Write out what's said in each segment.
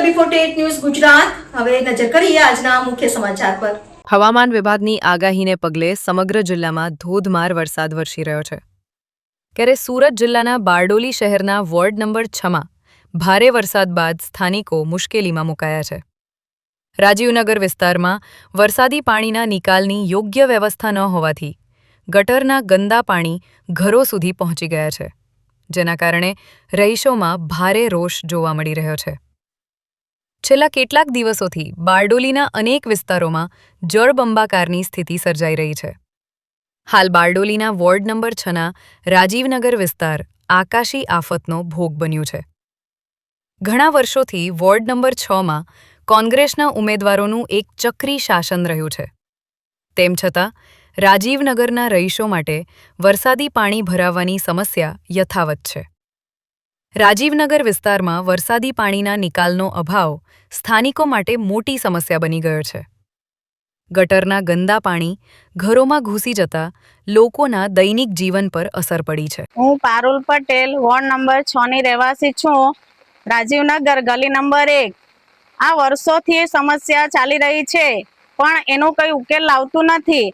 AB48 news Gujarat. હવે નજર કરીએ આજના મુખ્ય સમાચાર પર। હવામાન વિભાગની આગાહીને પગલે સમગ્ર જિલ્લામાં ધોધમાર વરસાદ વરસી રહ્યો છે। ત્યારે સુરત જિલ્લાના બારડોલી શહેરના વોર્ડ નંબર 6માં ભારે વરસાદ બાદ સ્થાનિકો મુશ્કેલીમાં મુકાયા છે। રાજીવનગર વિસ્તારમાં વરસાદી પાણીના નિકાલની યોગ્ય વ્યવસ્થા ન હોવાથી ગટરના ગંદા પાણી ઘરો સુધી પહોંચી ગયા છે, જેના કારણે રહીશોમાં ભારે રોષ જોવા મળી રહ્યો છે। છેલ્લા કેટલાક દિવસોથી બારડોલીના અનેક વિસ્તારોમાં જળબંબાકારની સ્થિતિ સર્જાઈ રહી છે। હાલ બારડોલીના વોર્ડ નંબર 6ના રાજીવનગર વિસ્તાર આકાશી આફતનો ભોગ બન્યું છે। ઘણા વર્ષોથી વોર્ડ નંબર 6માં કોંગ્રેસના ઉમેદવારોનું એક ચક્રી શાસન રહ્યું છે। તેમ છતાં રાજીવનગરના રહીશો માટે વરસાદી પાણી ભરાવાની સમસ્યા યથાવત છે। રાજીવનગર વિસ્તારમાં વરસાદી પાણીના નિકાલનો અભાવ સ્થાનિકો માટે મોટી સમસ્યા બની ગયો છે। ગટરના ગંદા પાણી ઘરોમાં ઘૂસી જતા લોકોના દૈનિક જીવન પર અસર પડી છે। હું પારુલ પટેલ વોર્ડ નંબર 6 ની રહેવાસી છું। રાજીવનગર ગલી નંબર 1 આ વર્ષોથી સમસ્યા ચાલી રહી છે, પણ એનો કોઈ ઉકેલ લાવતું નથી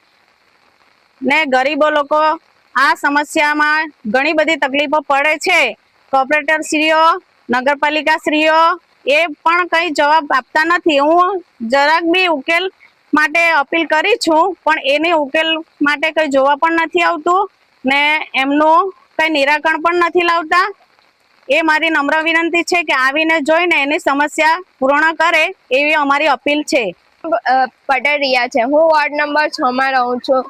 ને ગરીબો લોકો આ સમસ્યામાં ઘણી બધી તકલીફો પડે છે। કોર્પોરેટર શ્રીઓ, નગરપાલિકા શ્રીઓ એ પણ કંઈ જવાબ આપતા નથી। હું જરાક બી ઉકેલ માટે અપીલ કરી છું, પણ એને ઉકેલ માટે કંઈ જોવા પણ નથી આવતું ને એમનું કંઈ નિરાકરણ પણ નથી લાવતા। એ મારી નમ્ર વિનંતી છે કે આવીને જોઈને એની સમસ્યા પૂર્ણ કરે એવી અમારી અપીલ છે। પટેલ રિયા છે। હું વોર્ડ નંબર 6માં રહું છું।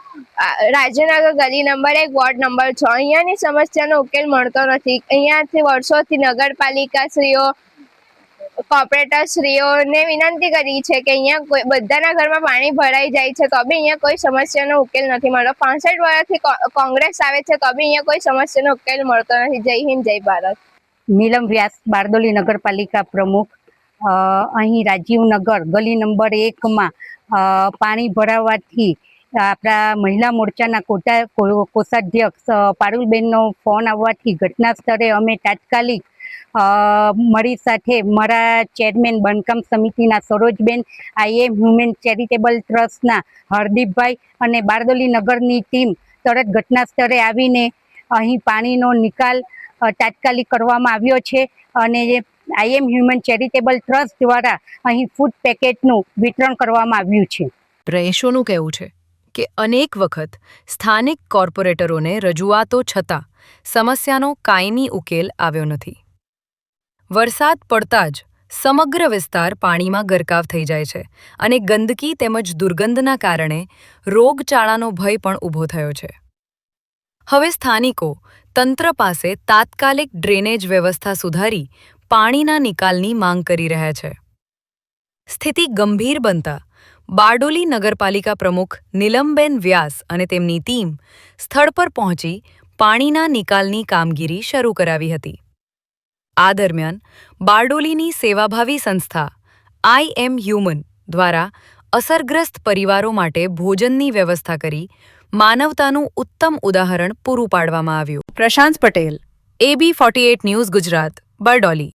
રાજીવનગર ગલી નંબર 1 વોર્ડ નંબર 6 અહીંયાની સમસ્યાનો ઉકેલ મળતો નથી। અહીંયાથી વર્ષોથી નગરપાલિકા શ્રીઓ, કોર્પોરેટર શ્રીઓને વિનંતી કરી છે કે અહીંયા બધાના ઘરમાં પાણી ભરાઈ જાય છે, તો બી અહીંયા કોઈ સમસ્યાનો ઉકેલ નથી મળતો। 65 વર્ષથી કોંગ્રેસ આવે છે, તો બી અહીંયા કોઈ સમસ્યાનો ઉકેલ મળતો નથી। જય હિન્દ, જય ભારત। નીલમ વ્યાસ, બારડોલી નગરપાલિકા પ્રમુખ। અહીં રાજીવનગર ગલી નંબર 1માં પાણી ભરાવાથી આપણા મહિલા મોરચાના કોષાધ્યક્ષ પારુલબેનનો ફોન આવવાથી ઘટના સ્થળે અમે તાત્કાલિક મારી સાથે મારા ચેરમેન બાંધકામ સમિતિના સરોજબેન, IM હ્યુમન ચેરિટેબલ ટ્રસ્ટના હરદીપભાઈ અને બારડોલી નગરની ટીમ તરત ઘટના સ્થળે આવીને અહીં પાણીનો નિકાલ તાત્કાલિક કરવામાં આવ્યો છે અને IM હ્યુમન ચેરિટેબલ ટ્રસ્ટ દ્વારા અહીં ફૂડ પેકેટનું વિતરણ કરવામાં આવ્યું છે। રહીશોનું કહેવું છે કે અનેક વખત સ્થાનિક કોર્પોરેટરોને રજૂઆતો છતાં સમસ્યાનો કાયમી ઉકેલ આવ્યો નથી। વરસાદ પડતા જ સમગ્ર વિસ્તાર પાણીમાં ગરકાવ થઈ જાય છે અને ગંદકી તેમજ દુર્ગંધના કારણે રોગચાળાનો ભય પણ ઊભો થયો છે। હવે સ્થાનિકો તંત્ર પાસે તાત્કાલિક ડ્રેનેજ વ્યવસ્થા સુધારી પાણીના નિકાલની માંગ કરી રહ્યા છે। સ્થિતિ ગંભીર બનતા બારડોલી નગરપાલિકા પ્રમુખ નીલમબેન વ્યાસ અને તેમની ટીમ સ્થળ પર પહોંચી પાણીના નિકાલની કામગીરી શરૂ કરાવી હતી। આ દરમિયાન બારડોલીની સેવાભાવી સંસ્થા IM હ્યુમન દ્વારા અસરગ્રસ્ત પરિવારો માટે ભોજનની વ્યવસ્થા કરી માનવતાનું ઉત્તમ ઉદાહરણ પૂરું પાડવામાં આવ્યું। પ્રશાંત પટેલ, AB48 ન્યૂઝ ગુજરાત, બારડોલી।